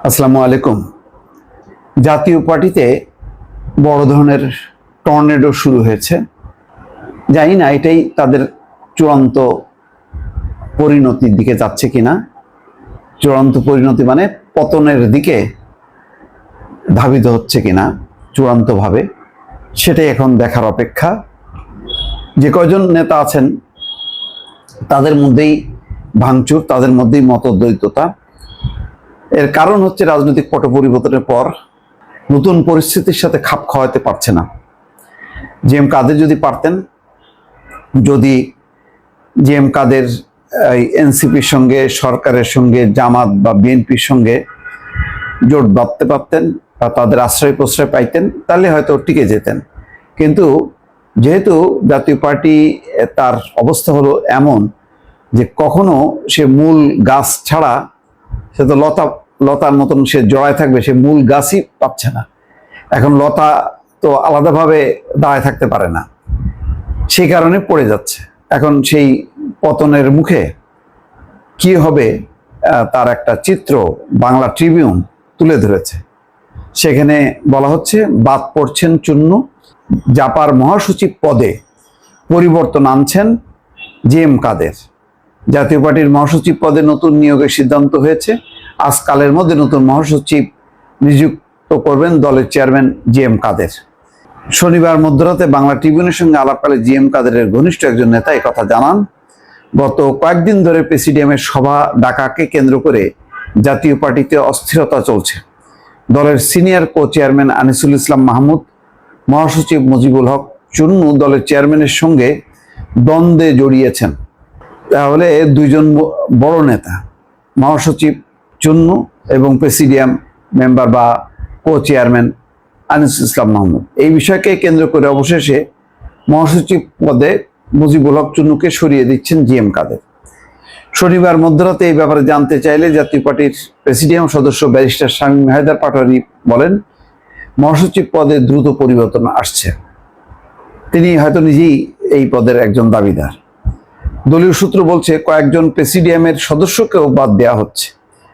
আসসালামু আলাইকুম। জাতীয় পার্টিতে বড় ধরনের টর্নেডো শুরু হয়েছে। জানি না এটাই তাদের চূড়ান্ত পরিণতির দিকে যাচ্ছে কিনা। চূড়ান্ত পরিণতি মানে পতনের দিকে ধাবিত হচ্ছে কিনা চূড়ান্তভাবে, সেটাই এখন দেখার অপেক্ষা। যে কয়জন নেতা আছেন তাদের মধ্যেই ভাঙচুর, তাদের মধ্যেই মতদ্বৈততা। এর কারণ হচ্ছে রাজনৈতিক পট পরিবর্তনের পর নতুন পরিস্থিতির সাথে খাপ খাওয়াতে পারছে না। জি.এম. কাদের যদি পারতেন, যদি জি.এম. কাদের এনসিপির সঙ্গে, সরকারের সঙ্গে, জামাত বা বিএনপির সঙ্গে জোট বাঁধতে পারতেন বা তাদের আশ্রয় প্রশ্রয় পাইতেন, তাহলে হয়তো টিকে যেতেন। কিন্তু যেহেতু জাতীয় পার্টি তার অবস্থা হলো এমন যে কখনো সে মূল গাছ ছাড়া, সে তো লতার মতন সে জড়ায় থাকবে, সে মূল গাছই পাচ্ছে না। এখন লতা তো আলাদাভাবে দাঁড়ায় থাকতে পারে না, সেই কারণে পড়ে যাচ্ছে। এখন সেই পতনের মুখে কি হবে তার একটা চিত্র বাংলা ট্রিবিউন তুলে ধরেছে। সেখানে বলা হচ্ছে, বাদ পড়ছেন চূন্য, জাপার মহাসচিব পদে পরিবর্তন আনছেন জি.এম. কাদের। জাতীয় পার্টির মহাসচিব পদে নতুন নিয়োগের সিদ্ধান্ত হয়েছে। আজকালের মধ্যে নতুন মহাসচিব নিযুক্ত করবেন দলের চেয়ারম্যান জি.এম. কাদের। শনিবার মধ্যরাতে বাংলা ট্রিবিউনের সঙ্গে আলাপকালে জি.এম. কাদেরের ঘনিষ্ঠ একজন নেতা একথা জানান। গত কয়েকদিন ধরে প্রেসিডিয়ামের সভা ডাকাকে কেন্দ্র করে জাতীয় পার্টিতে অস্থিরতা চলছে। দলের সিনিয়র কো চেয়ারম্যান আনিসুল ইসলাম মাহমুদ, মহাসচিব মুজিবুল হক চুন্নু দলের চেয়ারম্যানের সঙ্গে দ্বন্দ্বে জড়িয়েছেন। তাহলে দুইজন বড় নেতা, মহাসচিব চুন্নু এবং প্রেসিডিয়াম মেম্বার বা কো চেয়ারম্যান আনিসুল ইসলাম মাহমুদ, এই বিষয়কে কেন্দ্র করে অবশেষে মহাসচিব পদে মুজিবুল হক চুন্নুকে সরিয়ে দিচ্ছেন জি.এম. কাদের। শনিবার মধ্যরাতে এই ব্যাপারে জানতে চাইলে জাতীয় পার্টির প্রেসিডিয়াম সদস্য ব্যারিস্টার শামীম হায়দার পাটোয়ারী বলেন, মহাসচিব পদে দ্রুত পরিবর্তন আসছে। তিনি হয়তো নিজেই এই পদের একজন দাবিদার। দলীয় সূত্র বলছে, কয়েকজন প্রেসিডিয়ামের সদস্যকেও বাদ দেওয়া হচ্ছে।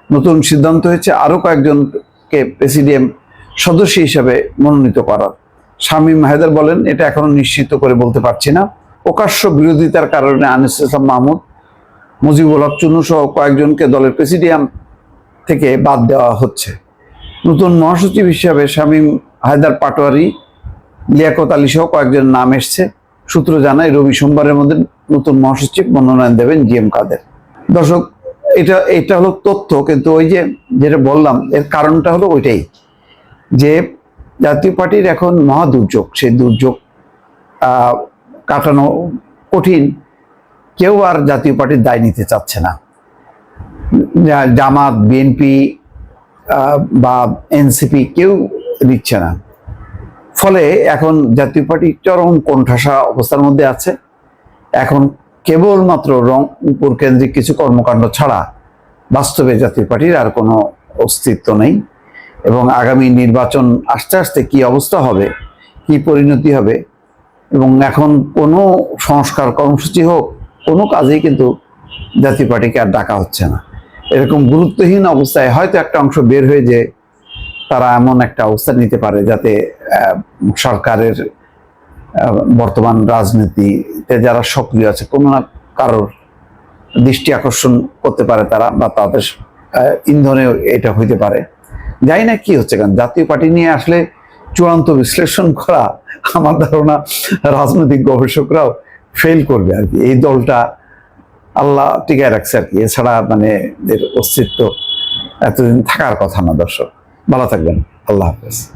নতুন সিদ্ধান্ত হয়েছে আরো কয়েকজনকে প্রেসিডিয়াম সদস্য হিসাবে মনোনীত করার। শামীম হায়দার বলেন, এটা এখনো নিশ্চিত করে বলতে পারছি না। প্রকাশ্য বিরোধিতার কারণে আনিসুল ইসলাম মাহমুদ, মুজিবুল হক চুন্নু সহ কয়েকজনকে দলের প্রেসিডিয়াম থেকে বাদ দেওয়া হচ্ছে। নতুন মহাসচিব হিসাবে শামীম হায়দার পাটোয়ারী, লিয়াকত আলী সহ কয়েকজন নাম এসছে। সূত্র জানায়, রবি সোমবারের মধ্যে নতুন মহাসচিব মনোনয়ন দেবেন জি.এম. কাদের। দর্শক, এটা হলো তথ্য, কিন্তু ওই যে যেটা বললাম এর কারণটা হলো ওইটাই যে জাতীয় পার্টির এখন মহা দুর্যোগ, সেই দুর্যোগ কাটানো কঠিন। কেউ আর জাতীয় পার্টির দায় নিতে চাচ্ছে না। জামাত, বিএনপি বা এনসিপি কেউ নিচ্ছে না। ফলে এখন জাতীয় পার্টি চরম কোণঠাসা অবস্থার মধ্যে আছে। এখন কেবলমাত্র রংপুর কেন্দ্রিক কিছু কর্মকাণ্ড ছাড়া বাস্তবে জাতীয় পার্টির আর কোনো অস্তিত্ব নেই। এবং আগামী নির্বাচন আস্তে আস্তে কি অবস্থা হবে, কি পরিণতি হবে, এবং এখন কোনো সংস্কার কর্মসূচি হোক, কোনো কাজেই কিন্তু জাতীয় পার্টিকে আর ডাকা হচ্ছে না। এরকম গুরুত্বহীন অবস্থায় হয়তো একটা অংশ বের হয়ে যে তারা এমন একটা অবস্থা নিতে পারে যাতে সরকারের বর্তমান রাজনীতিতে যারা সক্রিয় আছে কোনো না কারোর দৃষ্টি আকর্ষণ করতে পারে তারা, বা তাদের ইন্ধনেও এটা হইতে পারে। জানি না কি হচ্ছে, কারণ জাতীয় পার্টি নিয়ে আসলে চূড়ান্ত বিশ্লেষণ করা আমার ধারণা রাজনৈতিক গবেষকরাও ফেল করবে আর কি। এই দলটা আল্লাহ টিকায় রাখছে আর কি, এছাড়া মানে এর অস্তিত্ব এতদিন থাকার কথা না। দর্শক, ভালো থাকবেন। আল্লাহ হাফেজ।